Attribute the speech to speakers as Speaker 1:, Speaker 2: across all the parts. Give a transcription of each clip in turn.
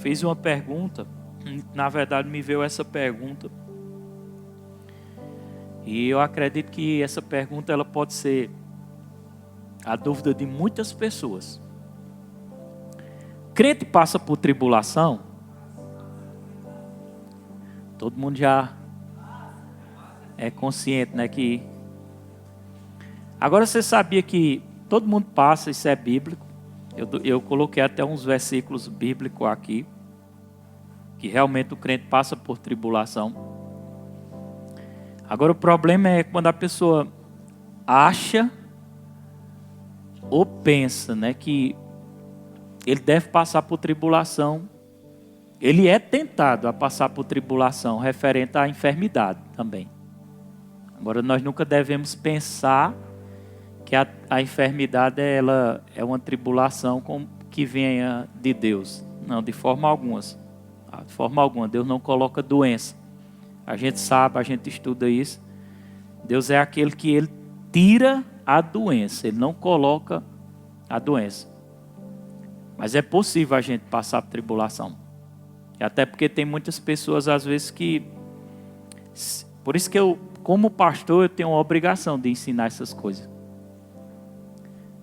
Speaker 1: fez uma pergunta. Na verdade, me veio essa pergunta. E eu acredito que essa pergunta ela pode ser a dúvida de muitas pessoas. Crente passa por tribulação? Todo mundo já é consciente, né? Que agora você sabia que todo mundo passa, isso é bíblico. Eu coloquei até uns versículos bíblicos aqui, que realmente o crente passa por tribulação. Agora o problema é quando a pessoa acha ou pensa, né, que ele deve passar por tribulação. Ele é tentado a passar por tribulação referente à enfermidade também. Agora nós nunca devemos pensar que a enfermidade ela é uma tribulação que venha de Deus. Não, de forma alguma. De forma alguma. Deus não coloca doença. A gente sabe, a gente estuda isso. Deus é aquele que ele tira a doença. Ele não coloca a doença. Mas é possível a gente passar por tribulação. Até porque tem muitas pessoas às vezes que... Por isso que eu, como pastor, eu tenho a obrigação de ensinar essas coisas.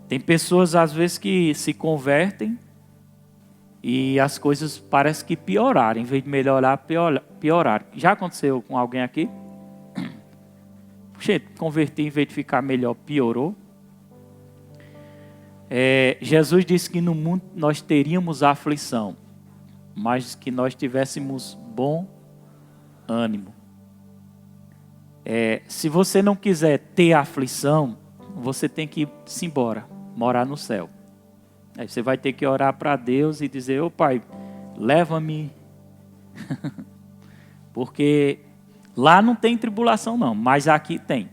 Speaker 1: Tem pessoas às vezes que se convertem e as coisas parecem que pioraram. Em vez de melhorar, pioraram. Já aconteceu com alguém aqui? Puxa, converti em vez de ficar melhor, piorou. Jesus disse que no mundo nós teríamos aflição, mas que nós tivéssemos bom ânimo. Se você não quiser ter aflição, você tem que ir embora, morar no céu. Aí você vai ter que orar para Deus e dizer: ô Pai, leva-me. Porque lá não tem tribulação não, mas aqui tem.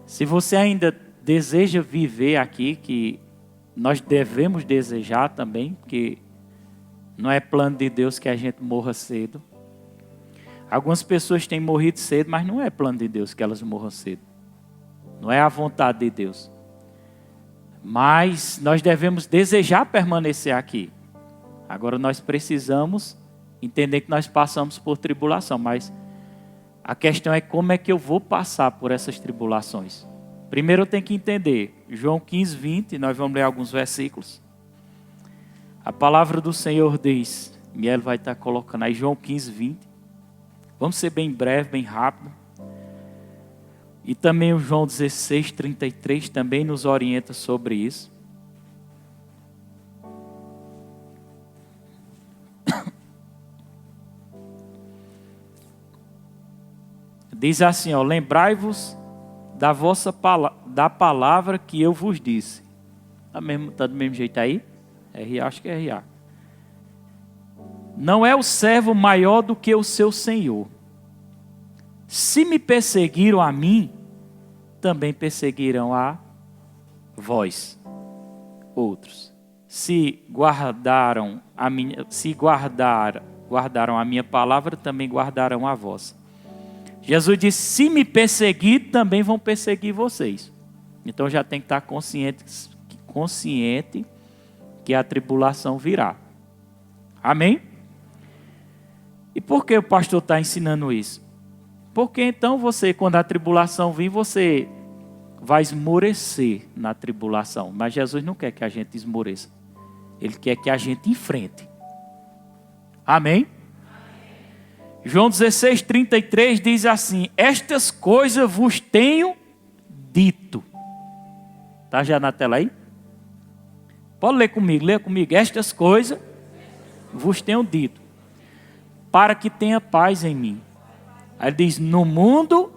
Speaker 1: Se você ainda deseja viver aqui, que nós devemos desejar também, porque não é plano de Deus que a gente morra cedo. Algumas pessoas têm morrido cedo, mas não é plano de Deus que elas morram cedo. Não é a vontade de Deus. Mas nós devemos desejar permanecer aqui. Agora nós precisamos entender que nós passamos por tribulação, mas a questão é como é que eu vou passar por essas tribulações. Primeiro eu tenho que entender, João 15, 20, nós vamos ler alguns versículos. A palavra do Senhor diz, Miel vai estar colocando aí, João 15, 20. Vamos ser bem breve, bem rápido. E também o João 16, 33 também nos orienta sobre isso. Diz assim, ó, lembrai-vos da palavra que eu vos disse. Tá do mesmo jeito aí? RA, acho que é RA. Não é o servo maior do que o seu senhor. Se me perseguiram a mim, também perseguirão a vós, outros. Se guardaram a minha palavra, também guardarão a vossa. Jesus disse: se me perseguir, também vão perseguir vocês. Então já tem que estar consciente que a tribulação virá. Amém? E por que o pastor está ensinando isso? Porque então você, quando a tribulação vir, você vai esmorecer na tribulação. Mas Jesus não quer que a gente esmoreça. Ele quer que a gente enfrente. Amém? João 16, 33 diz assim: estas coisas vos tenho dito. Está já na tela aí? Pode ler comigo, leia comigo. Estas coisas vos tenho dito, para que tenha paz em mim. Aí ele diz: no mundo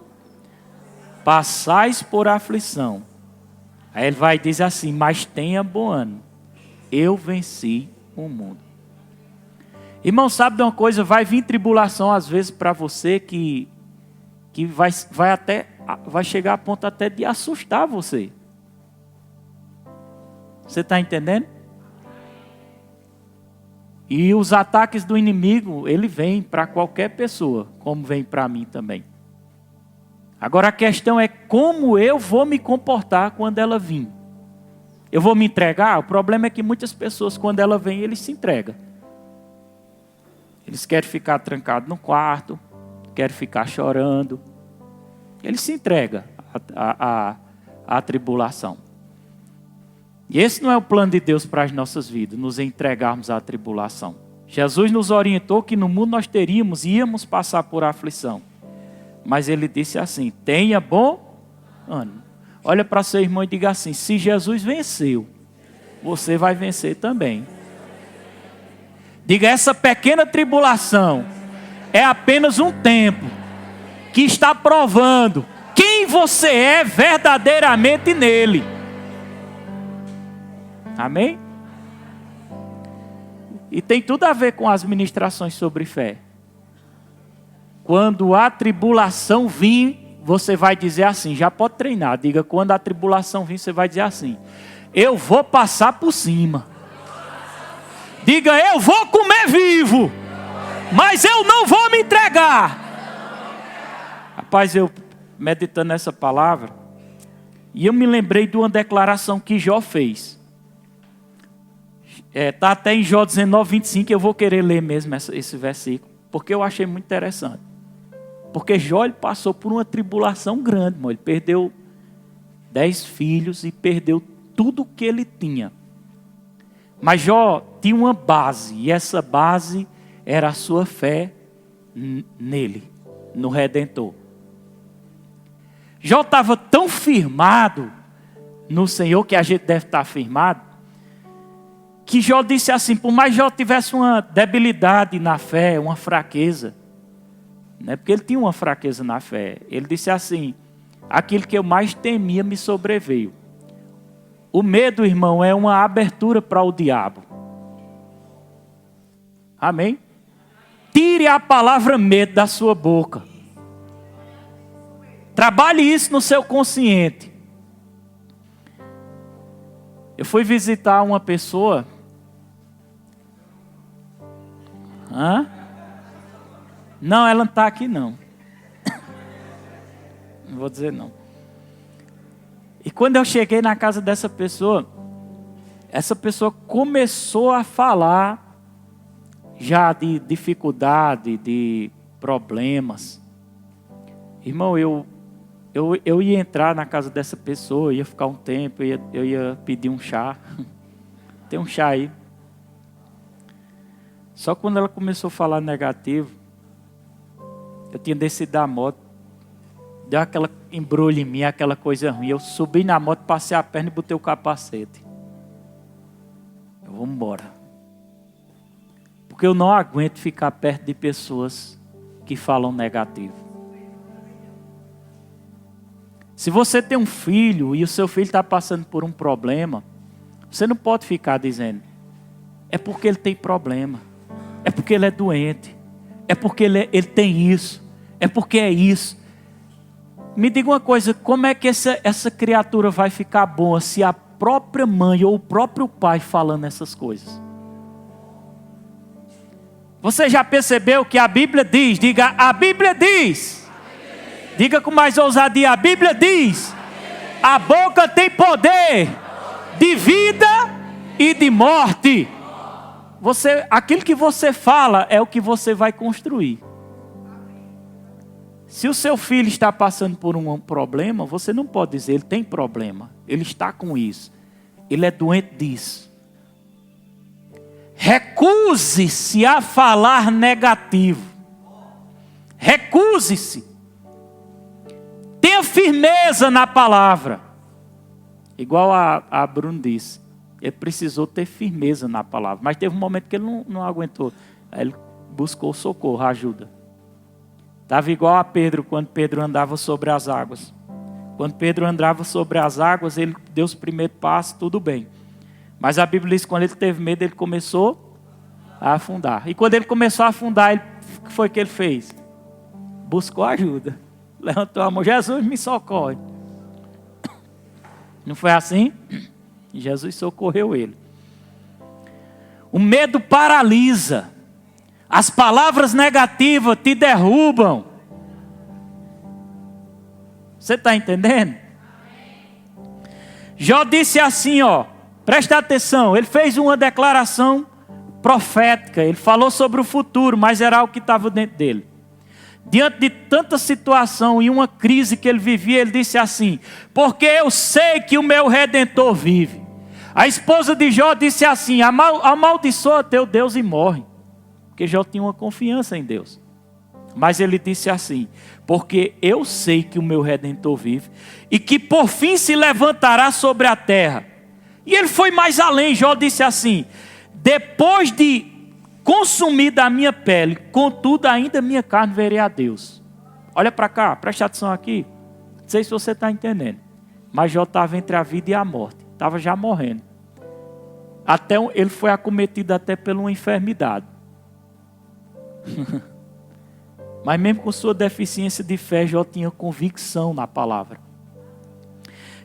Speaker 1: passais por aflição. Aí ele vai dizer assim: mas tenha bom ânimo, eu venci o mundo. Irmão, sabe de uma coisa? Vai vir tribulação às vezes para você que vai chegar a ponto até de assustar você. Você está entendendo? E os ataques do inimigo, ele vem para qualquer pessoa, como vem para mim também. Agora a questão é como eu vou me comportar quando ela vir. Eu vou me entregar? O problema é que muitas pessoas, quando ela vem, eles se entregam. Eles querem ficar trancados no quarto, querem ficar chorando. Ele se entrega à tribulação. E esse não é o plano de Deus para as nossas vidas, nos entregarmos à tribulação. Jesus nos orientou que no mundo nós teríamos e íamos passar por aflição. Mas ele disse assim: tenha bom ânimo. Olha para seu irmão e diga assim: se Jesus venceu, você vai vencer também. Diga: essa pequena tribulação é apenas um tempo que está provando quem você é verdadeiramente nele. Amém? E tem tudo a ver com as ministrações sobre fé. Quando a tribulação vir, você vai dizer assim, já pode treinar, diga: quando a tribulação vir, você vai dizer assim: eu vou passar por cima. Diga: eu vou comer vivo, mas eu não vou me entregar. Rapaz, eu meditando nessa palavra, e eu me lembrei de uma declaração que Jó fez. Está até em Jó 19:25, eu vou querer ler mesmo esse versículo, porque eu achei muito interessante. Porque Jó, ele passou por uma tribulação grande, irmão. Ele perdeu 10 filhos e perdeu tudo que ele tinha. Mas Jó tinha uma base, e essa base era a sua fé nele, no Redentor. Jó estava tão firmado no Senhor, que a gente deve estar firmado, que Jó disse assim: por mais Jó tivesse uma debilidade na fé, uma fraqueza, né? Porque ele tinha uma fraqueza na fé. Ele disse assim: aquilo que eu mais temia me sobreveio. O medo, irmão, é uma abertura para o diabo. Amém? Tire a palavra medo da sua boca. Trabalhe isso no seu consciente. Eu fui visitar uma pessoa. Não, ela não está aqui não. Não vou dizer não. E quando eu cheguei na casa dessa pessoa, essa pessoa começou a falar já de dificuldade, de problemas. Irmão, eu ia entrar na casa dessa pessoa, ia ficar um tempo, eu ia pedir um chá. Tem um chá aí. Só quando ela começou a falar negativo, eu tinha descido da moto, deu aquela embrulho em mim, aquela coisa ruim. Eu subi na moto, passei a perna e botei o capacete. Eu vou embora. Porque eu não aguento ficar perto de pessoas que falam negativo. Se você tem um filho e o seu filho está passando por um problema, você não pode ficar dizendo: é porque ele tem problema, é porque ele é doente, é porque ele tem isso, é porque é isso. Me diga uma coisa: como é que essa criatura vai ficar boa se a própria mãe ou o próprio pai falando essas coisas? Você já percebeu que a Bíblia diz? Diga: a Bíblia diz. Diga com mais ousadia: a Bíblia diz: a boca tem poder de vida e de morte. Aquilo que você fala é o que você vai construir. Se o seu filho está passando por um problema, você não pode dizer: ele tem problema, ele está com isso, ele é doente disso. Recuse-se a falar negativo. Recuse-se. Tenha firmeza na palavra. Igual a Bruno disse, ele precisou ter firmeza na palavra. Mas teve um momento que ele não aguentou. Aí ele buscou socorro, ajuda. Estava igual a Pedro, quando Pedro andava sobre as águas. Quando Pedro andava sobre as águas, ele deu os primeiros passos, tudo bem. Mas a Bíblia diz que quando ele teve medo, ele começou a afundar. E quando ele começou a afundar, o que foi que ele fez? Buscou ajuda. Levantou a mão: Jesus, me socorre. Não foi assim? Jesus socorreu ele. O medo paralisa. As palavras negativas te derrubam. Você está entendendo? Jó disse assim, presta atenção. Ele fez uma declaração profética, ele falou sobre o futuro, mas era algo que estava dentro dele. Diante de tanta situação e uma crise que ele vivia, ele disse assim: porque eu sei que o meu Redentor vive. A esposa de Jó disse assim: amaldiçoa teu Deus e morre. Porque Jó tinha uma confiança em Deus. Mas ele disse assim: porque eu sei que o meu Redentor vive e que por fim se levantará sobre a terra. E ele foi mais além. Jó disse assim: depois de consumida a minha pele, contudo ainda minha carne verei a Deus. Olha para cá, preste atenção aqui. Não sei se você está entendendo, mas Jó estava entre a vida e a morte. Estava já morrendo. Até ele foi acometido até por uma enfermidade. Mas mesmo com sua deficiência de fé, Jó tinha convicção na palavra.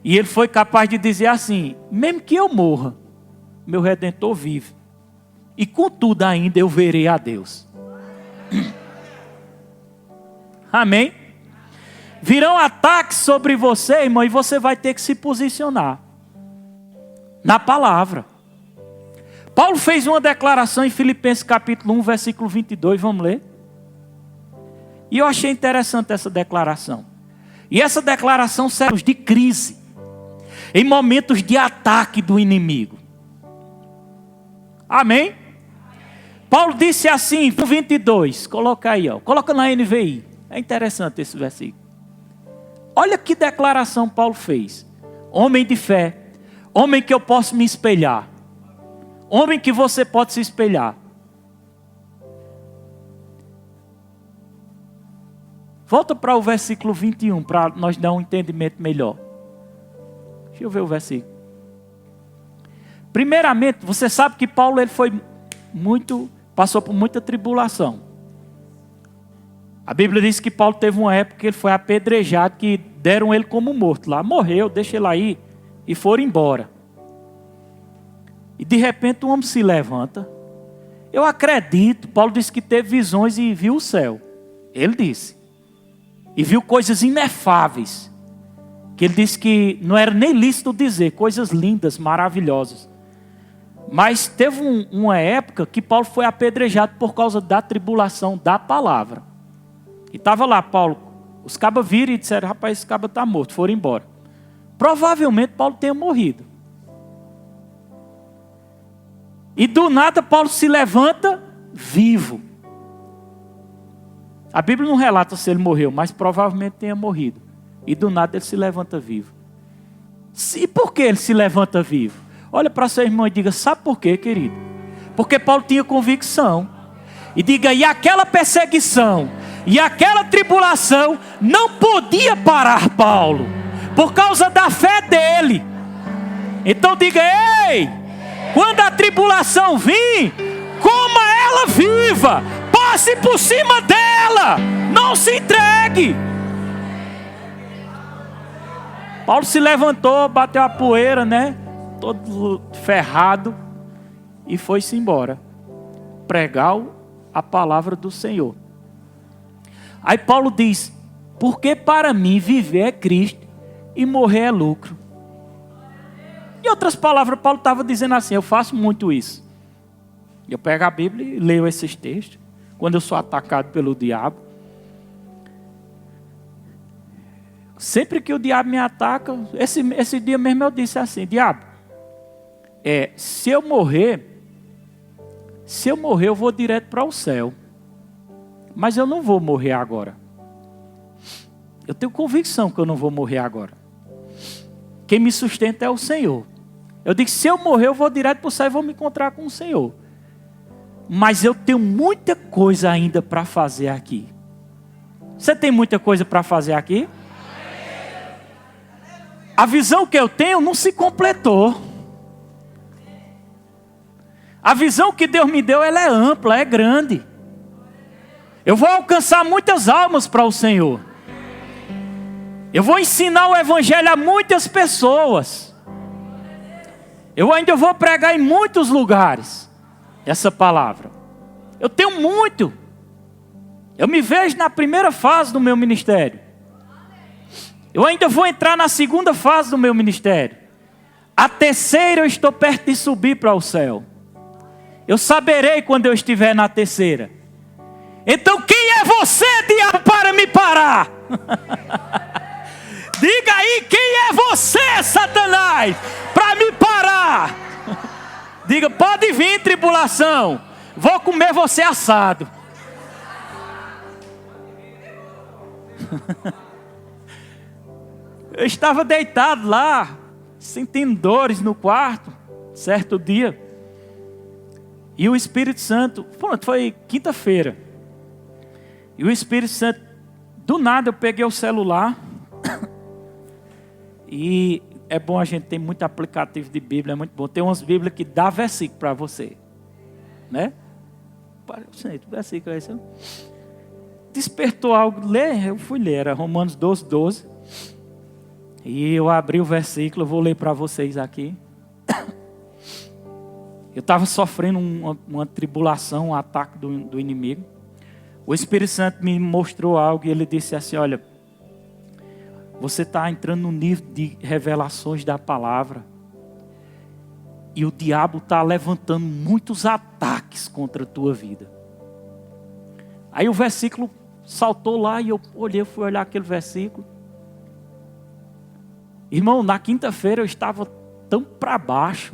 Speaker 1: E ele foi capaz de dizer assim: mesmo que eu morra, meu Redentor vive. E contudo ainda eu verei a Deus. Amém? Virão ataques sobre você, irmão, e você vai ter que se posicionar na palavra. Paulo fez uma declaração em Filipenses capítulo 1, versículo 22, vamos ler? E eu achei interessante essa declaração. E essa declaração serve de crise, em momentos de ataque do inimigo. Amém? Paulo disse assim, no 22, coloca aí, ó, coloca na NVI. É interessante esse versículo. Olha que declaração Paulo fez. Homem de fé, homem que eu posso me espelhar, homem que você pode se espelhar. Volta para o versículo 21, para nós dar um entendimento melhor. Deixa eu ver o versículo. Primeiramente, você sabe que Paulo ele passou por muita tribulação. A Bíblia diz que Paulo teve uma época que ele foi apedrejado, que deram ele como morto lá. Morreu, deixa ele aí, e foram embora. E de repente o homem se levanta. Eu acredito, Paulo disse que teve visões e viu o céu. Ele disse. E viu coisas inefáveis. Que ele disse que não era nem lícito dizer, coisas lindas, maravilhosas. Mas teve uma época que Paulo foi apedrejado por causa da tribulação da palavra. E estava lá Paulo, os cabas viram e disseram: rapaz, esse caba está morto, foram embora. Provavelmente Paulo tenha morrido. E do nada Paulo se levanta vivo. A Bíblia não relata se ele morreu, mas provavelmente tenha morrido. E do nada ele se levanta vivo. E por que ele se levanta vivo? Olha para seu irmão e diga: sabe por quê, querido? Porque Paulo tinha convicção. E diga: e aquela perseguição, e aquela tribulação não podia parar Paulo, por causa da fé dele. Então diga: ei, quando a tribulação vir, coma ela viva, passe por cima dela, não se entregue. Paulo se levantou, bateu a poeira, né? Todo ferrado, e foi-se embora pregar a palavra do Senhor. Aí Paulo diz: porque para mim viver é Cristo e morrer é lucro. Em outras palavras, Paulo estava dizendo assim: eu faço muito isso. Eu pego a Bíblia e leio esses textos quando eu sou atacado pelo diabo. Sempre que o diabo me ataca, esse dia mesmo eu disse assim: diabo, se eu morrer eu vou direto para o céu. Mas eu não vou morrer agora. Eu tenho convicção que eu não vou morrer agora. Quem me sustenta é o Senhor. Eu digo: se eu morrer eu vou direto para o céu e vou me encontrar com o Senhor. Mas eu tenho muita coisa ainda para fazer aqui. Você tem muita coisa para fazer aqui? A visão que eu tenho não se completou. A visão que Deus me deu, ela é ampla, é grande. Eu vou alcançar muitas almas para o Senhor. Eu vou ensinar o Evangelho a muitas pessoas. Eu ainda vou pregar em muitos lugares essa palavra. Eu tenho muito. Eu me vejo na primeira fase do meu ministério. Eu ainda vou entrar na segunda fase do meu ministério. A terceira eu estou perto de subir para o céu. Eu saberei quando eu estiver na terceira. Então quem é você, diabo, para me parar? Diga aí, quem é você, Satanás, para me parar? Diga, pode vir tribulação, vou comer você assado. Eu estava deitado lá, sentindo dores no quarto, certo dia. E o Espírito Santo, foi quinta-feira. E o Espírito Santo, do nada eu peguei o celular. E é bom, a gente tem muito aplicativo de Bíblia, é muito bom. Tem umas Bíblias que dá versículo para você. Né? Versículo é esse. Despertou algo, ler, eu fui ler, era Romanos 12, 12. E eu abri o versículo, eu vou ler para vocês aqui. Eu estava sofrendo uma tribulação, um ataque do inimigo. O Espírito Santo me mostrou algo e ele disse assim, olha, você está entrando no nível de revelações da palavra. E o diabo está levantando muitos ataques contra a tua vida. Aí o versículo saltou lá e eu olhei, fui olhar aquele versículo. Irmão, na quinta-feira eu estava tão para baixo,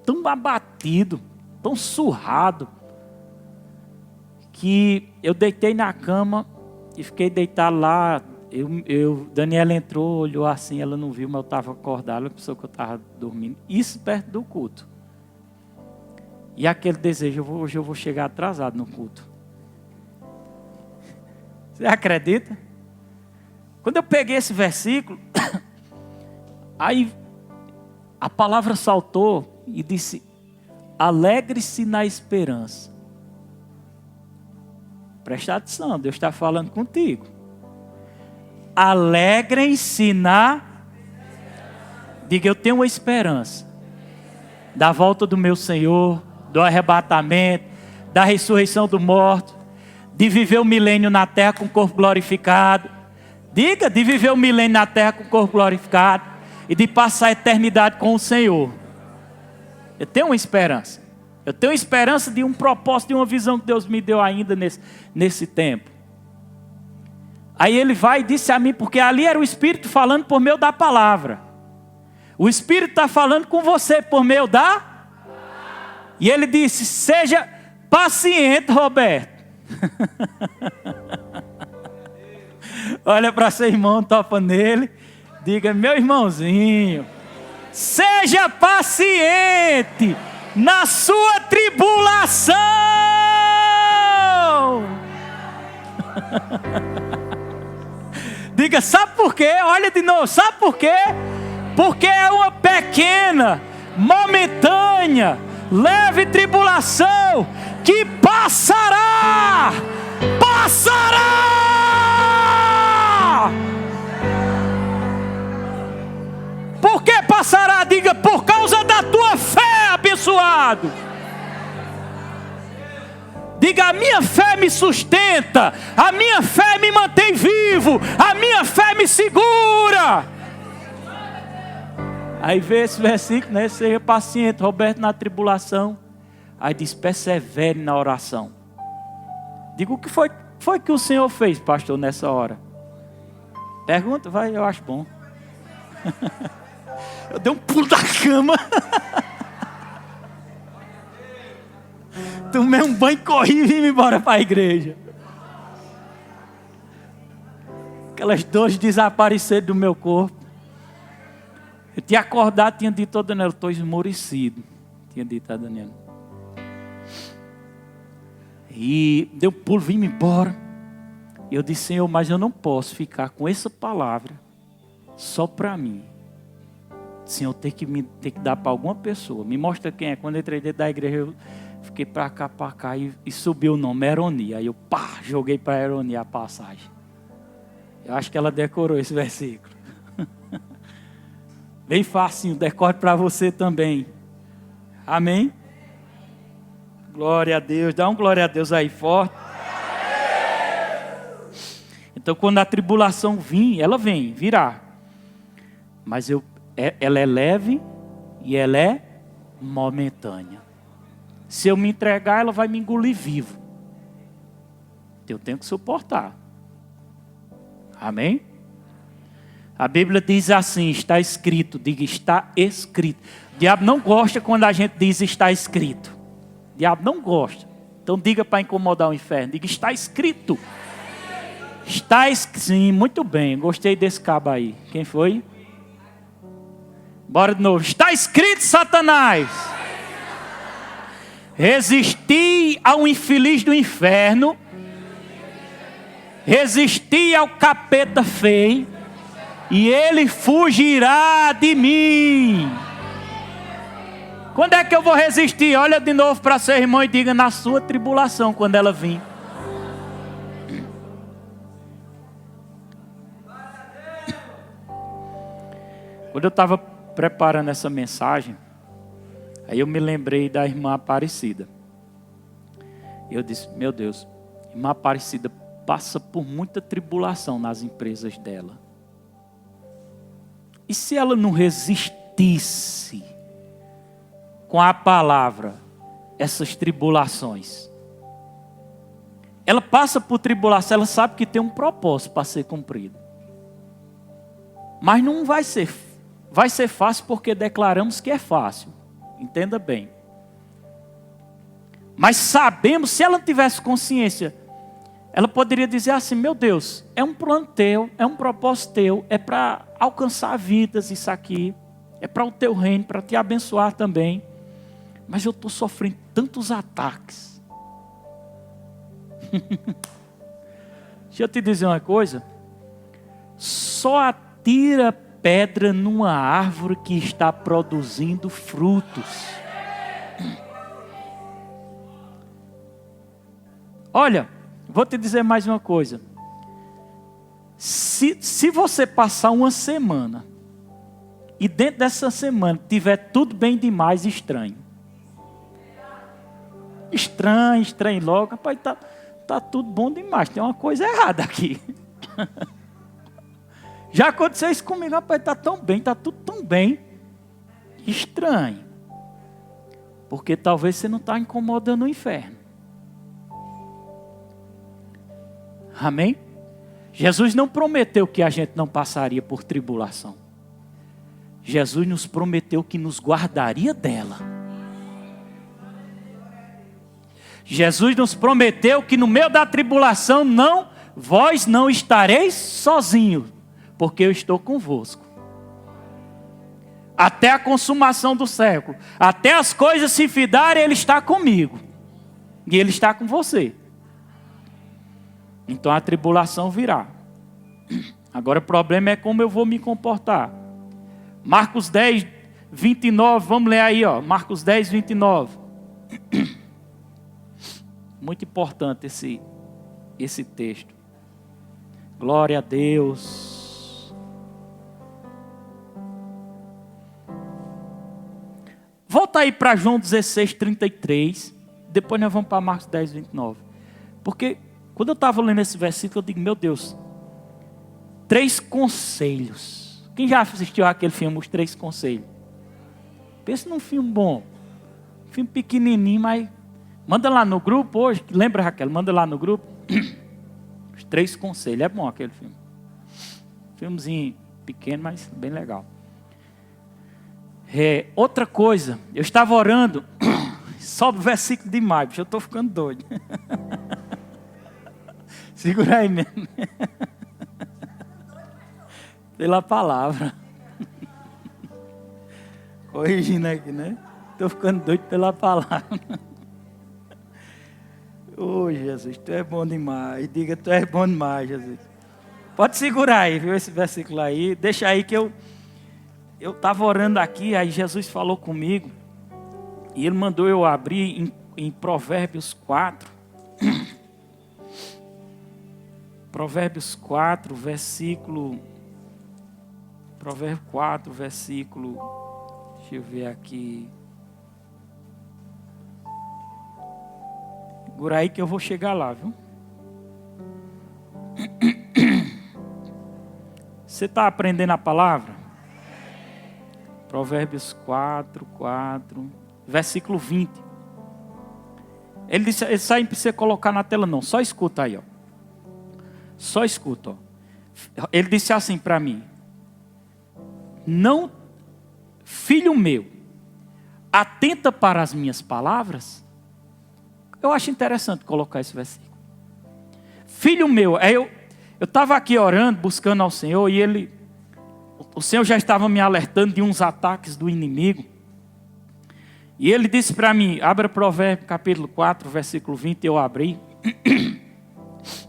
Speaker 1: tão abatido, tão surrado, que eu deitei na cama e fiquei deitado lá. Daniela entrou, olhou assim, ela não viu, mas eu estava acordado, ela pensou que eu estava dormindo. Isso perto do culto. E aquele desejo, hoje eu vou chegar atrasado no culto. Você acredita? Quando eu peguei esse versículo, aí a palavra saltou e disse, alegre-se na esperança. Presta atenção, Deus está falando contigo. Alegrem-se na... Diga, eu tenho uma esperança da volta do meu Senhor, do arrebatamento, da ressurreição do morto, de viver o milênio na terra com o corpo glorificado. Diga, de viver o milênio na terra com o corpo glorificado e de passar a eternidade com o Senhor. Eu tenho uma esperança. Eu tenho esperança de um propósito, de uma visão que Deus me deu ainda nesse tempo. Aí ele vai e disse a mim, porque ali era o Espírito falando por meio da palavra. O Espírito está falando com você por meio da... E ele disse, seja paciente, Roberto. Olha para seu irmão, topa nele. Diga, meu irmãozinho, seja paciente na sua tribulação. Diga, sabe por quê? Olha de novo, sabe por quê? Porque é uma pequena, momentânea, leve tribulação que passará. Por que passará? Diga, por causa da tua fé, abençoado. Diga, a minha fé me sustenta, a minha fé me mantém vivo, a minha fé me segura. Aí vê esse versículo, né? Seja paciente, Roberto, na tribulação. Aí diz, persevere na oração. Digo, o que foi que o Senhor fez, pastor, nessa hora? Pergunta, vai, eu acho bom. Eu dei um pulo da cama. Tomei um banho, corri e vim embora para a igreja. Aquelas dores desapareceram do meu corpo. Eu tinha acordado, tinha dito a Daniela, eu estou esmorecido. Tinha dito a Daniela. E deu um pulo, vim embora. E eu disse, Senhor, mas eu não posso ficar com essa palavra só para mim. Senhor, tem que dar para alguma pessoa. Me mostra quem é. Quando eu entrei dentro da igreja, eu fiquei para cá e subiu o nome, Eroni. Aí eu joguei para Eroni a passagem. Eu acho que ela decorou esse versículo. Bem facinho, decore para você também. Amém? Glória a Deus, dá um glória a Deus aí forte. Então quando a tribulação vir, ela virá. Mas ela é leve e ela é momentânea. Se eu me entregar, ela vai me engolir vivo. Eu tenho que suportar. Amém? A Bíblia diz assim, está escrito. Diga, está escrito. O diabo não gosta quando a gente diz está escrito. O diabo não gosta. Então diga para incomodar o inferno. Diga, está escrito. Está escrito. Sim, muito bem. Gostei desse cabo aí. Quem foi? Bora de novo. Está escrito, Satanás. Resisti ao infeliz do inferno. Resisti ao capeta feio. E ele fugirá de mim. Quando é que eu vou resistir? Olha de novo para seu irmão e diga, na sua tribulação, quando ela vir. Quando eu estava preparando essa mensagem, aí eu me lembrei da irmã Aparecida. Eu disse, meu Deus, irmã Aparecida passa por muita tribulação nas empresas dela. E se ela não resistisse com a palavra essas tribulações? Ela passa por tribulação, ela sabe que tem um propósito para ser cumprido. Mas não vai ser fácil porque declaramos que é fácil. Entenda bem. Mas sabemos, se ela tivesse consciência, ela poderia dizer assim, meu Deus, é um plano teu, é um propósito teu, é para alcançar vidas isso aqui, é para o teu reino, para te abençoar também. Mas eu estou sofrendo tantos ataques. Deixa eu te dizer uma coisa. Só atira pedra numa árvore que está produzindo frutos. Olha, vou te dizer mais uma coisa. Se você passar uma semana e dentro dessa semana tiver tudo bem demais, estranho logo, rapaz, tá tudo bom demais, tem uma coisa errada aqui. Já aconteceu isso comigo, rapaz, tá tão bem, tá tudo tão bem, estranho, porque talvez você não está incomodando o inferno. Amém? Jesus não prometeu que a gente não passaria por tribulação. Jesus nos prometeu que nos guardaria dela. Jesus nos prometeu que no meio da tribulação vós não estareis sozinhos, porque eu estou convosco. Até a consumação do século, até as coisas se fidarem, Ele está comigo. E Ele está com você. Então a tribulação virá. Agora o problema é como eu vou me comportar. Marcos 10, 29, vamos ler aí, ó. Marcos 10, 29. Muito importante esse texto. Glória a Deus. Volta aí para João 16, 33. Depois nós vamos para Marcos 10, 29. Porque quando eu estava lendo esse versículo, eu digo, meu Deus, 3 conselhos. Quem já assistiu aquele filme, Os 3 Conselhos? Pensa num filme bom. Filme pequenininho, mas... Manda lá no grupo hoje. Lembra, Raquel? Manda lá no grupo. Os 3 Conselhos. É bom aquele filme. Filmezinho pequeno, mas bem legal. Outra coisa. Eu estava orando. Sobe o versículo demais, bicho. Eu estou ficando doido. Segura aí mesmo. Pela palavra. Corrigindo aqui, né? Estou ficando doido pela palavra. Oh, Jesus, Tu é bom demais. Diga, Tu é bom demais, Jesus. Pode segurar aí, viu, esse versículo aí. Deixa aí que eu estava orando aqui, aí Jesus falou comigo. E Ele mandou eu abrir em Provérbios 4. Provérbios 4, versículo... Provérbios 4, versículo... Deixa eu ver aqui... Segura aí que eu vou chegar lá, viu? Você está aprendendo a palavra? Provérbios 4, versículo 20. Ele disse, isso aí não precisa colocar na tela não, só escuta aí, ó. Só escuta, ó. Ele disse assim para mim: não, filho meu, atenta para as minhas palavras. Eu acho interessante colocar esse versículo. Filho meu, eu estava aqui orando, buscando ao Senhor, e o Senhor já estava me alertando de uns ataques do inimigo. E ele disse para mim, abra Provérbios capítulo 4, versículo 20, eu abri.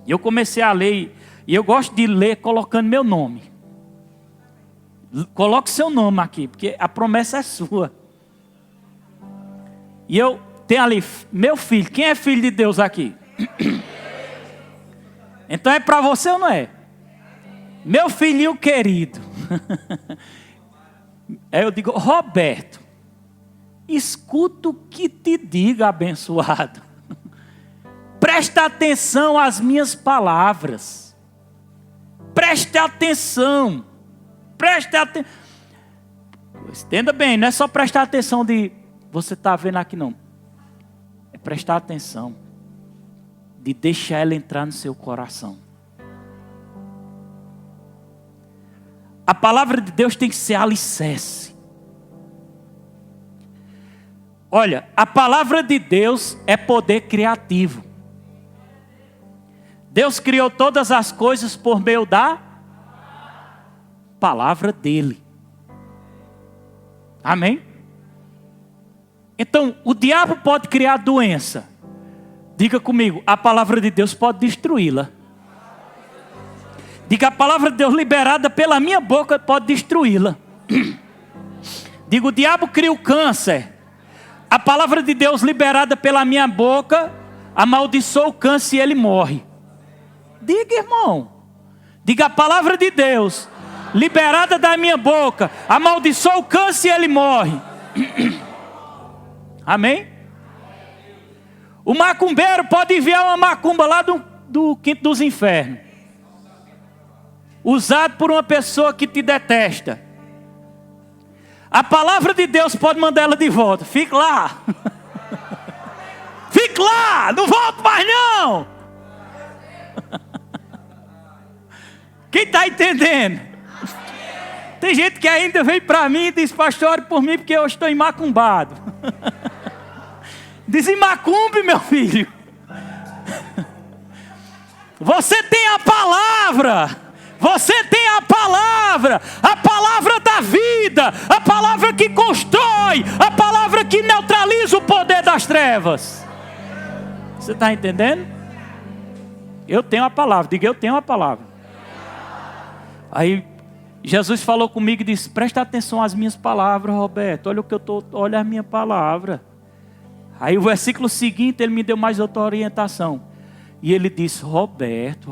Speaker 1: E eu comecei a ler, e eu gosto de ler colocando meu nome. Coloque seu nome aqui, porque a promessa é sua. E eu tenho ali, meu filho, quem é filho de Deus aqui? Então é para você ou não é? Meu filhinho querido. Aí eu digo, Roberto, escuta o que te diga, abençoado. Presta atenção às minhas palavras. Preste atenção. Preste atenção. Entenda bem, não é só prestar atenção de você está vendo aqui não. É prestar atenção. De deixar ela entrar no seu coração. A palavra de Deus tem que ser alicerce. Olha, a palavra de Deus é poder criativo. Deus criou todas as coisas por meio da palavra dele. Amém? Então, o diabo pode criar doença. Diga comigo, a palavra de Deus pode destruí-la. Diga, a palavra de Deus liberada pela minha boca pode destruí-la. Diga, o diabo cria o câncer. A palavra de Deus liberada pela minha boca amaldiçoa o câncer e ele morre. Diga, irmão. Diga, a palavra de Deus liberada da minha boca amaldiçoa o câncer e ele morre. Amém? O macumbeiro pode enviar uma macumba lá do quinto dos infernos. Usado por uma pessoa que te detesta. A palavra de Deus pode mandar ela de volta. Fique lá. Fique lá. Não volto mais não. Quem está entendendo? Tem gente que ainda vem para mim e diz, pastor, ore por mim porque eu estou macumbado. Desemacumbe, meu filho. Você tem a palavra. Você tem a palavra da vida, a palavra que constrói, a palavra que neutraliza o poder das trevas. Você está entendendo? Eu tenho a palavra, diga, eu tenho a palavra. Aí Jesus falou comigo e disse, presta atenção às minhas palavras, Roberto, olha a minha palavra. Aí o versículo seguinte, ele me deu mais outra orientação. E ele disse, Roberto,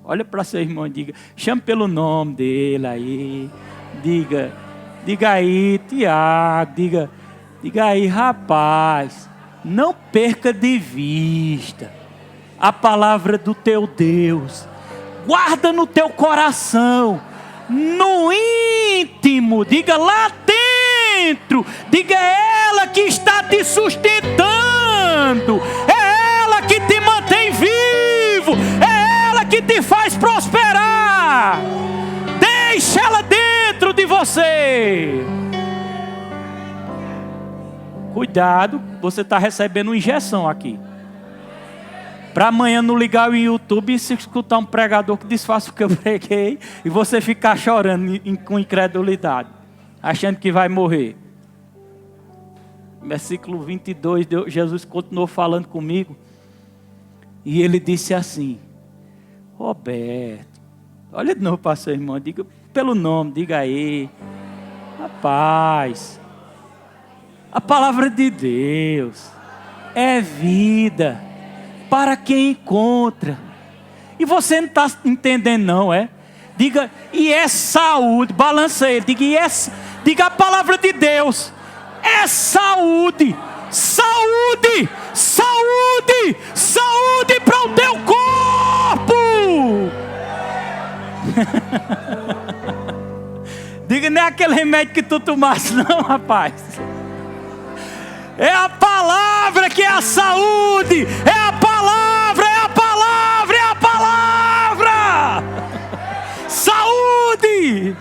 Speaker 1: olha para seu irmão e diga, chame pelo nome dele aí. Diga aí, Tiago, diga aí, rapaz, não perca de vista a palavra do teu Deus. Guarda no teu coração, no íntimo, diga lá dentro, diga, é ela que está te sustentando, é ela que te mantém vivo, é ela que te faz prosperar. Deixa ela dentro de você. Cuidado, você está recebendo uma injeção aqui. Para amanhã não ligar o YouTube e se escutar um pregador que desfaça o que eu preguei e você ficar chorando com incredulidade, achando que vai morrer. Versículo 22, Jesus continuou falando comigo e ele disse assim, Roberto, olha de novo para seu irmão, diga pelo nome, diga aí, rapaz, a palavra de Deus é vida para quem encontra. E você não está entendendo não, é? Diga, e é saúde, balança ele, diga a palavra de Deus é saúde, saúde, saúde, saúde para o teu corpo. Diga, não é aquele remédio que tu tomaste não, rapaz. É a palavra que é a saúde, é a palavra, é a palavra, é a palavra. Saúde.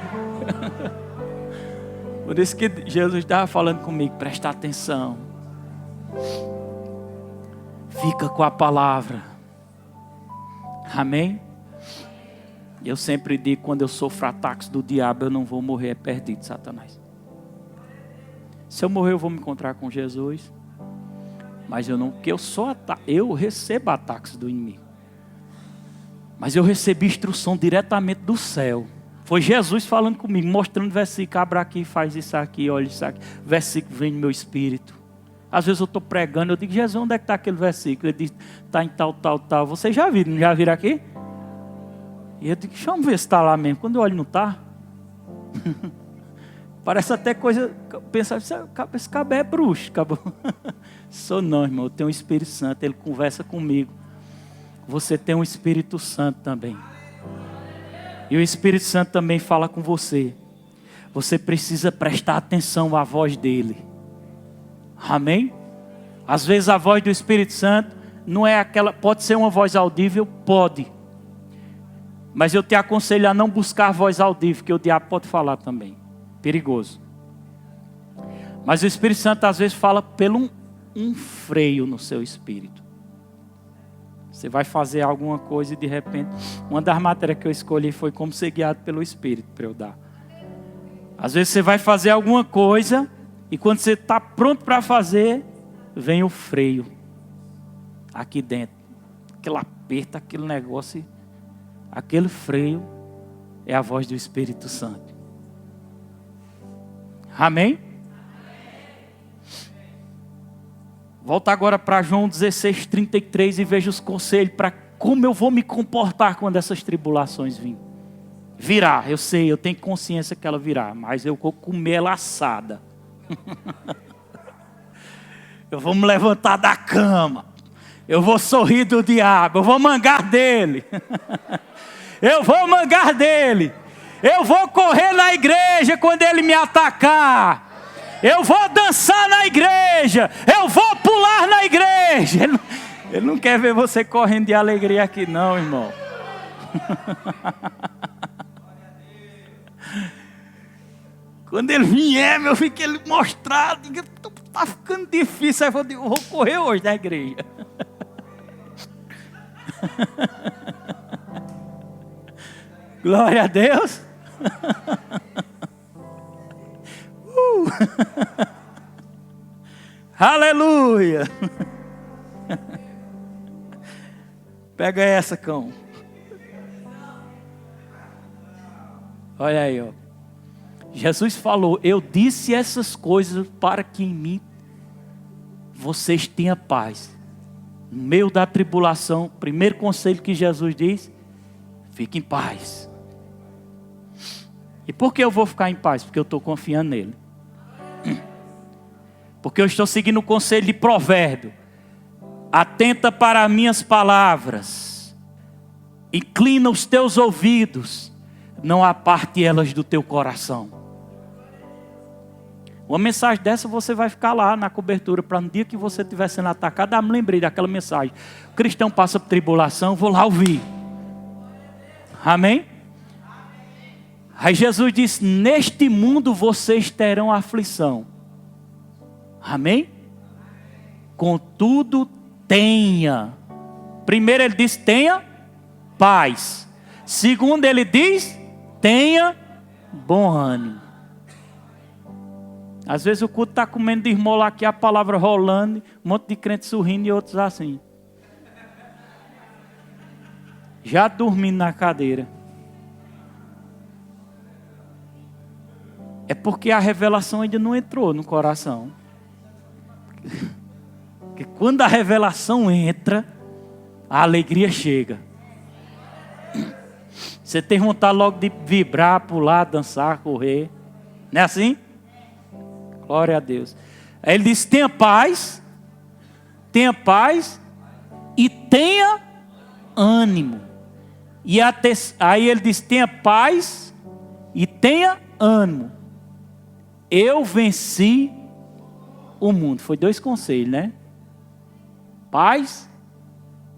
Speaker 1: Por isso que Jesus estava falando comigo, presta atenção. Fica com a palavra. Amém? Eu sempre digo, quando eu sofro ataques do diabo, eu não vou morrer, é perdido, Satanás. Se eu morrer, eu vou me encontrar com Jesus. Mas eu não, porque eu recebo ataques do inimigo. Mas eu recebi instrução diretamente do céu. Foi Jesus falando comigo, mostrando versículo, abra aqui, faz isso aqui, olha isso aqui. Versículo vem no meu espírito. Às vezes eu estou pregando, eu digo, Jesus, onde é que está aquele versículo? Ele diz, está em tal, tal, tal. Vocês já viram, não já viram aqui? E eu digo, deixa eu ver se está lá mesmo. Quando eu olho, não está. Parece até coisa, pensar, esse cabé é bruxo. Acabou. Sou não, irmão, eu tenho o Espírito Santo, ele conversa comigo. Você tem o Espírito Santo também. E o Espírito Santo também fala com você. Você precisa prestar atenção à voz dele. Amém? Às vezes a voz do Espírito Santo não é aquela, pode ser uma voz audível, pode. Mas eu te aconselho a não buscar voz audível, que o diabo pode falar também. Perigoso. Mas o Espírito Santo às vezes fala pelo um freio no seu espírito. Você vai fazer alguma coisa e de repente, uma das matérias que eu escolhi foi como ser guiado pelo Espírito para eu dar. Às vezes você vai fazer alguma coisa e quando você está pronto para fazer, vem o freio aqui dentro. Aquele aperto, aquele negócio. Aquele freio é a voz do Espírito Santo. Amém? Volta agora para João 16:33 e veja os conselhos para como eu vou me comportar quando essas tribulações virá. Eu sei, eu tenho consciência que ela virá, mas eu vou comer ela assada. Eu vou me levantar da cama. Eu vou sorrir do diabo. Eu vou mangar dele. Eu vou mangar dele. Eu vou correr na igreja quando ele me atacar. Eu vou dançar na igreja. Eu vou pular na igreja. Ele não quer ver você correndo de alegria aqui não, irmão. Quando ele vier, meu filho, que ele mostrar, diga, tá ficando difícil. Aí eu vou correr hoje na igreja. Glória a Deus. Aleluia. Pega essa, cão. Olha aí, ó. Jesus falou, eu disse essas coisas para que em mim vocês tenham paz. No meio da tribulação, primeiro conselho que Jesus diz, fique em paz. E por que eu vou ficar em paz? Porque eu estou confiando nele. Porque eu estou seguindo o conselho de Provérbio. Atenta para minhas palavras. Inclina os teus ouvidos. Não aparte elas do teu coração. Uma mensagem dessa você vai ficar lá na cobertura. Para no dia que você estiver sendo atacado. Me lembrei daquela mensagem. O cristão passa por tribulação. Vou lá ouvir. Amém? Aí Jesus disse, neste mundo vocês terão aflição. Amém? Contudo, tenha. Primeiro ele diz, tenha paz. Segundo ele diz, tenha bom ânimo. Às vezes o culto está comendo de esmola aqui, a palavra rolando, um monte de crente sorrindo e outros assim. Já dormindo na cadeira. É porque a revelação ainda não entrou no coração. Porque quando a revelação entra, a alegria chega. Você tem vontade logo de vibrar, pular, dançar, correr. Não é assim? Glória a Deus. Aí ele diz, tenha paz e tenha ânimo. E aí ele diz, tenha paz e tenha ânimo. Eu venci o mundo. Foi 2 conselhos, né? paz,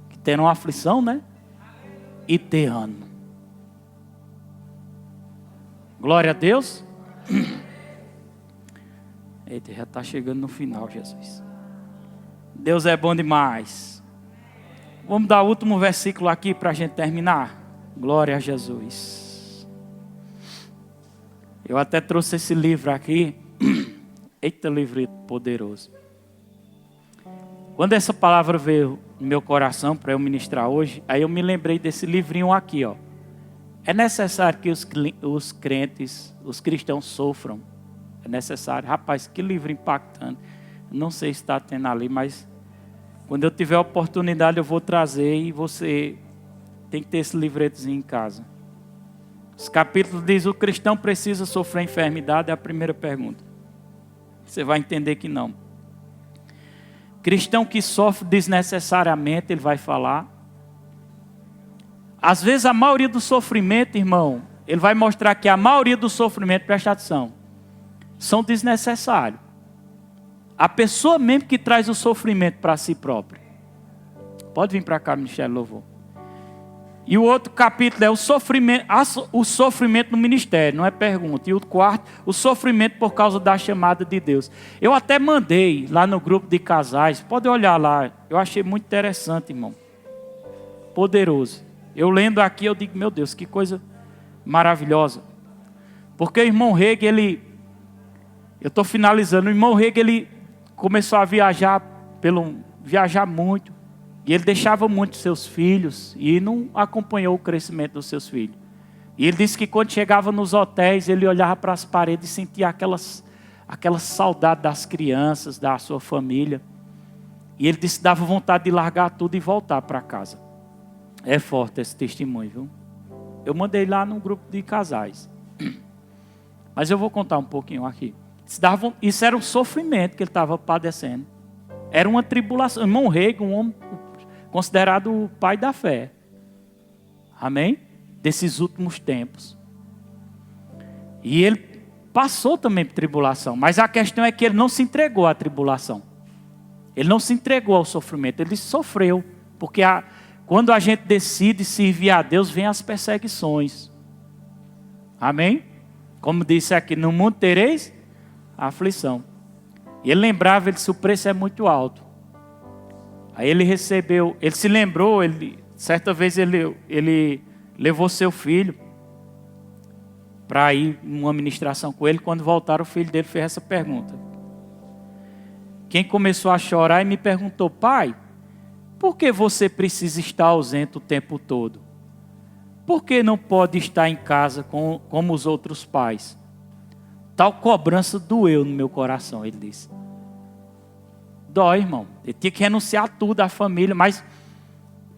Speaker 1: que terão aflição, né? E ter ânimo. Glória a Deus. Eita, já está chegando no final, Jesus. Deus é bom demais. Vamos dar o último versículo aqui para a gente terminar. Glória a Jesus. Eu até trouxe esse livro aqui. Eita, livro poderoso. Quando essa palavra veio no meu coração para eu ministrar hoje, aí eu me lembrei desse livrinho aqui, ó. É necessário que os crentes, os cristãos sofram. É necessário. Rapaz, que livro impactante. Não sei se está tendo ali, mas quando eu tiver a oportunidade eu vou trazer e você tem que ter esse livretozinho em casa. Esse capítulo diz: o cristão precisa sofrer enfermidade? É a primeira pergunta. Você vai entender que não. Cristão que sofre desnecessariamente, ele vai falar. Às vezes a maioria do sofrimento, irmão, ele vai mostrar que a maioria do sofrimento, presta atenção, são desnecessários. A pessoa mesmo que traz o sofrimento para si própria. Pode vir para cá, Michele, louvor. E o outro capítulo é o sofrimento no ministério, não é pergunta. E o quarto, o sofrimento por causa da chamada de Deus. Eu até mandei lá no grupo de casais, pode olhar lá, eu achei muito interessante, irmão. Poderoso. Eu lendo aqui, eu digo, meu Deus, que coisa maravilhosa. Porque o irmão Reg, eu estou finalizando, o irmão Reg, ele começou a viajar muito. E ele deixava muito seus filhos e não acompanhou o crescimento dos seus filhos. E ele disse que quando chegava nos hotéis, ele olhava para as paredes e sentia aquela saudade das crianças, da sua família. E ele disse que dava vontade de largar tudo e voltar para casa. É forte esse testemunho, viu? Eu mandei lá no grupo de casais. Mas eu vou contar um pouquinho aqui. Isso era um sofrimento que ele estava padecendo. Era uma tribulação. Irmão Reg, um homem considerado o pai da fé. Amém? Desses últimos tempos. E ele passou também por tribulação. Mas a questão é que ele não se entregou à tribulação. Ele não se entregou ao sofrimento. Ele sofreu. Porque quando a gente decide servir a Deus, vem as perseguições. Amém? Como disse aqui, no mundo tereis a aflição. E ele lembrava, ele disse, o preço é muito alto. Aí ele se lembrou, certa vez ele levou seu filho para ir numa ministração com ele. Quando voltaram, o filho dele fez essa pergunta. Quem começou a chorar e me perguntou: pai, por que você precisa estar ausente o tempo todo? Por que não pode estar em casa como os outros pais? Tal cobrança doeu no meu coração, ele disse. Dói, irmão. Ele tinha que renunciar a tudo, à família, mas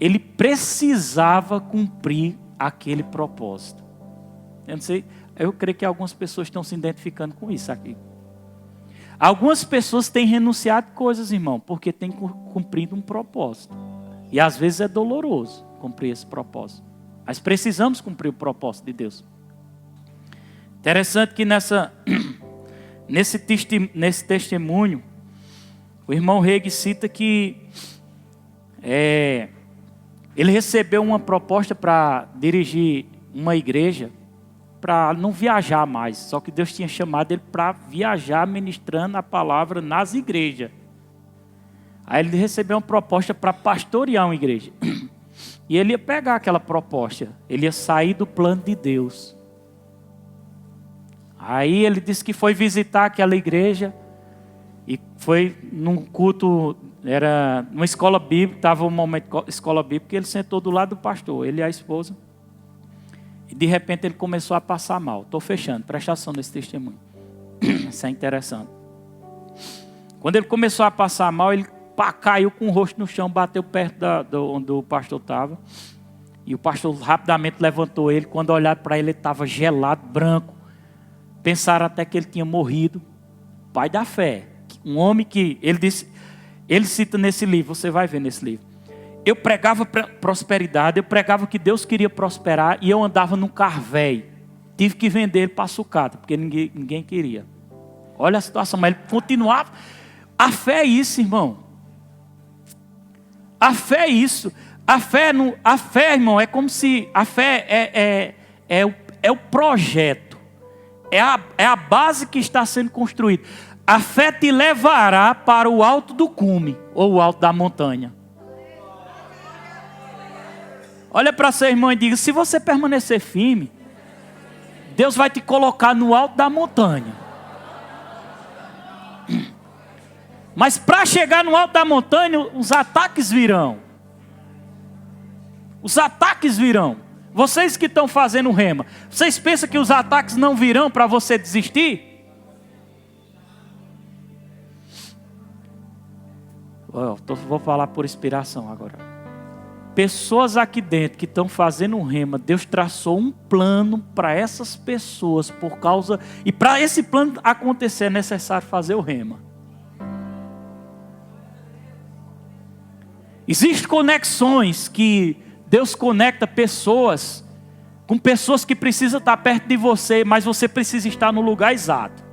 Speaker 1: ele precisava cumprir aquele propósito. Eu não sei, eu creio que algumas pessoas estão se identificando com isso aqui. Algumas pessoas têm renunciado coisas, irmão, porque têm cumprido um propósito. E às vezes é doloroso cumprir esse propósito. Mas precisamos cumprir o propósito de Deus. Interessante que nesse testemunho, o irmão Reg cita que ele recebeu uma proposta para dirigir uma igreja, para não viajar mais. Só que Deus tinha chamado ele para viajar ministrando a palavra nas igrejas. Aí ele recebeu uma proposta para pastorear uma igreja. E ele ia pegar aquela proposta. Ele ia sair do plano de Deus. Aí ele disse que foi visitar aquela igreja. E foi num culto, era numa escola bíblica, estava um momento de escola bíblica, e ele sentou do lado do pastor, ele e a esposa. E de repente ele começou a passar mal. Estou fechando, presta atenção nesse testemunho. Isso é interessante. Quando ele começou a passar mal, ele caiu com o rosto no chão, bateu perto onde o pastor estava. E o pastor rapidamente levantou ele. Quando olharam para ele, ele estava gelado, branco. Pensaram até que ele tinha morrido. Pai da fé. Um homem que, ele cita nesse livro, você vai ver nesse livro. Eu pregava prosperidade, eu pregava que Deus queria prosperar e eu andava num carro velho. Tive que vender ele para sucata, porque ninguém queria. Olha a situação, mas ele continuava. A fé é isso, irmão. A fé é isso. A fé, irmão, é como se... A fé é o projeto. É a base que está sendo construída. A fé te levará para o alto do cume, ou o alto da montanha. Olha para seu irmão e diga, se você permanecer firme, Deus vai te colocar no alto da montanha. Mas para chegar no alto da montanha, os ataques virão. Os ataques virão. Vocês que estão fazendo rema, vocês pensam que os ataques não virão para você desistir? Vou falar por inspiração agora. Pessoas aqui dentro que estão fazendo um rema, Deus traçou um plano para essas pessoas por causa... E para esse plano acontecer é necessário fazer o rema. Existem conexões que Deus conecta pessoas com pessoas que precisam estar perto de você, mas você precisa estar no lugar exato.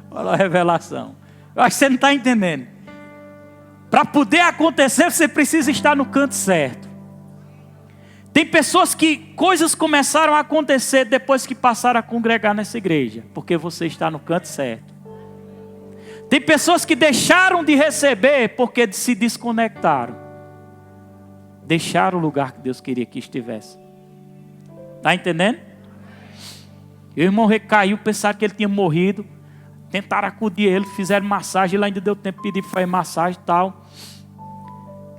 Speaker 1: Olha a revelação. Eu acho que você não está entendendo. Para poder acontecer, você precisa estar no canto certo. Tem pessoas que coisas começaram a acontecer depois que passaram a congregar nessa igreja, porque você está no canto certo. Tem pessoas que deixaram de receber porque se desconectaram. Deixaram o lugar que Deus queria que estivesse. Está entendendo? O irmão recaiu, pensaram que ele tinha morrido. Tentaram acudir ele, fizeram massagem, ele ainda deu tempo de pedir para fazer massagem e tal.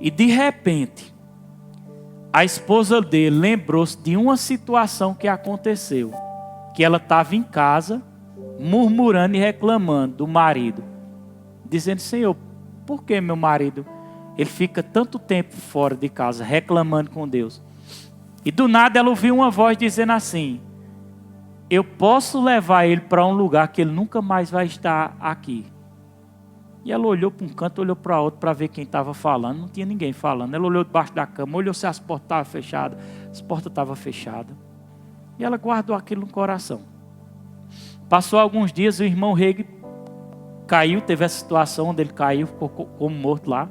Speaker 1: E de repente, a esposa dele lembrou-se de uma situação que aconteceu. Que ela estava em casa, murmurando e reclamando do marido. Dizendo, Senhor, por que meu marido, ele fica tanto tempo fora de casa, reclamando com Deus? E do nada ela ouviu uma voz dizendo assim, eu posso levar ele para um lugar que ele nunca mais vai estar aqui. E ela olhou para um canto, olhou para outro para ver quem estava falando. Não tinha ninguém falando. Ela olhou debaixo da cama, olhou se as portas estavam fechadas. As portas estavam fechadas. E ela guardou aquilo no coração. Passou alguns dias, o irmão Reg caiu, teve essa situação onde ele caiu, ficou como morto lá.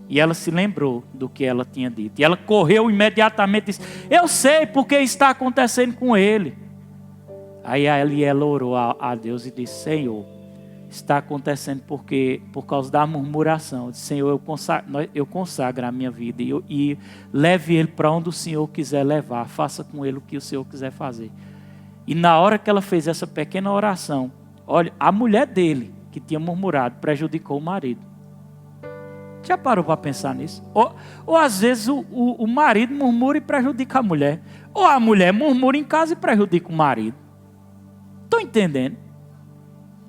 Speaker 1: E ela se lembrou do que ela tinha dito. E ela correu imediatamente e disse, eu sei porque está acontecendo com ele. Aí ela orou a Deus e disse, Senhor, está acontecendo por causa da murmuração. Eu disse, Senhor, eu consagro a minha vida e leve ele para onde o Senhor quiser levar. Faça com ele o que o Senhor quiser fazer. E na hora que ela fez essa pequena oração, olha, a mulher dele, que tinha murmurado, prejudicou o marido. Já parou para pensar nisso? Ou às vezes o marido murmura e prejudica a mulher. Ou a mulher murmura em casa e prejudica o marido. Estou entendendo?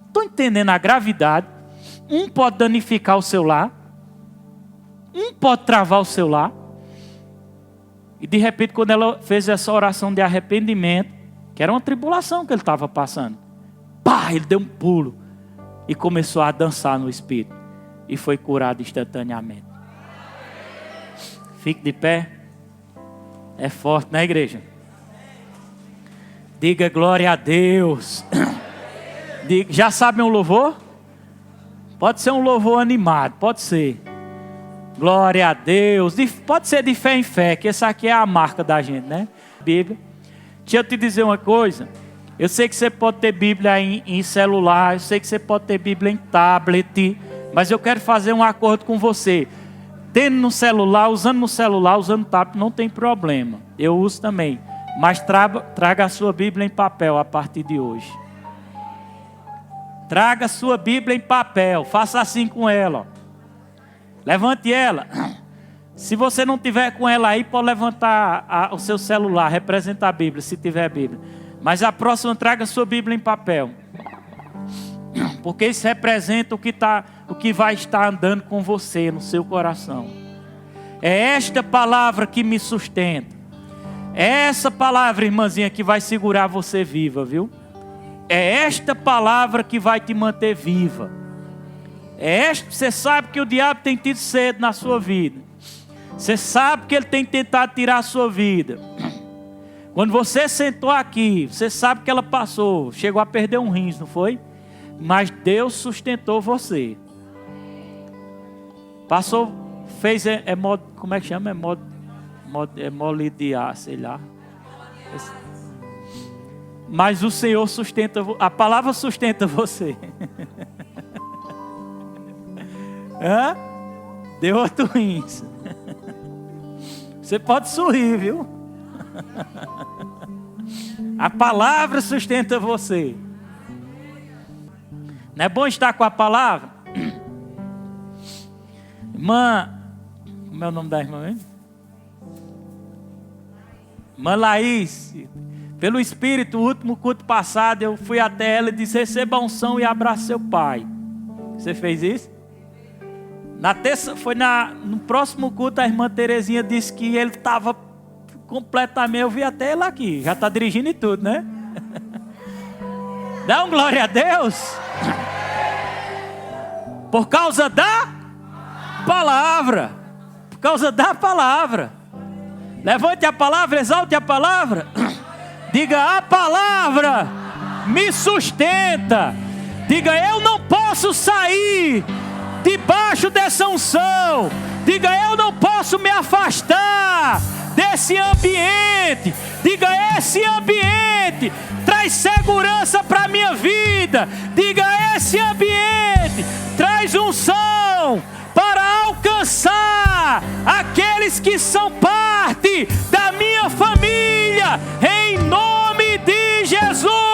Speaker 1: Estou entendendo a gravidade. Um pode danificar o seu lar. Um pode travar o seu lar. E de repente, quando ela fez essa oração de arrependimento, que era uma tribulação que ele estava passando, pá, ele deu um pulo e começou a dançar no Espírito. E foi curado instantaneamente. Fique de pé. É forte, né, igreja? Diga glória a Deus. Diga, já sabem um louvor? Pode ser um louvor animado, pode ser. Glória a Deus. Pode ser de fé em fé, que essa aqui é a marca da gente, né? Bíblia. Deixa eu te dizer uma coisa. Eu sei que você pode ter Bíblia em celular, eu sei que você pode ter Bíblia em tablet, mas eu quero fazer um acordo com você. Tendo no celular, usando tablet, não tem problema. Eu uso também. Mas traga a sua Bíblia em papel a partir de hoje. Traga a sua Bíblia em papel. Faça assim com ela. Ó. Levante ela. Se você não tiver com ela aí, pode levantar o seu celular. Representa a Bíblia, se tiver Bíblia. Mas a próxima, traga a sua Bíblia em papel. Porque isso representa o que vai estar andando com você no seu coração. É esta palavra que me sustenta. É essa palavra, irmãzinha, que vai segurar você viva, viu? É esta palavra que vai te manter viva. Você sabe que o diabo tem tido sede na sua vida. Você sabe que ele tem tentado tirar a sua vida. Quando você sentou aqui, você sabe que ela passou, chegou a perder um rins, não foi? Mas Deus sustentou você. Passou, fez como é que chama? Hemodiálise, sei lá. Mas o Senhor sustenta, a palavra sustenta você. Hã? Deu 8 rins. Você pode sorrir, viu? A palavra sustenta você. Não é bom estar com a palavra? Irmã, como é o nome da irmã mesmo? Irmã Laís. Pelo Espírito, o último culto passado, eu fui até ela e disse: receba a unção e abrace seu pai. Você fez isso? Na terça, no próximo culto, a irmã Terezinha disse que ele estava completamente. Eu vi até ele aqui, já está dirigindo e tudo, né? Dá um glória a Deus. Por causa da palavra. Por causa da palavra. Levante a palavra, exalte a palavra. Diga: a palavra me sustenta. Diga: eu não posso sair debaixo dessa unção. Diga: eu não posso me afastar desse ambiente. Diga: esse ambiente traz segurança para a minha vida. Diga: esse ambiente traz unção para alcançar aqueles que são parte da minha família, em nome de Jesus.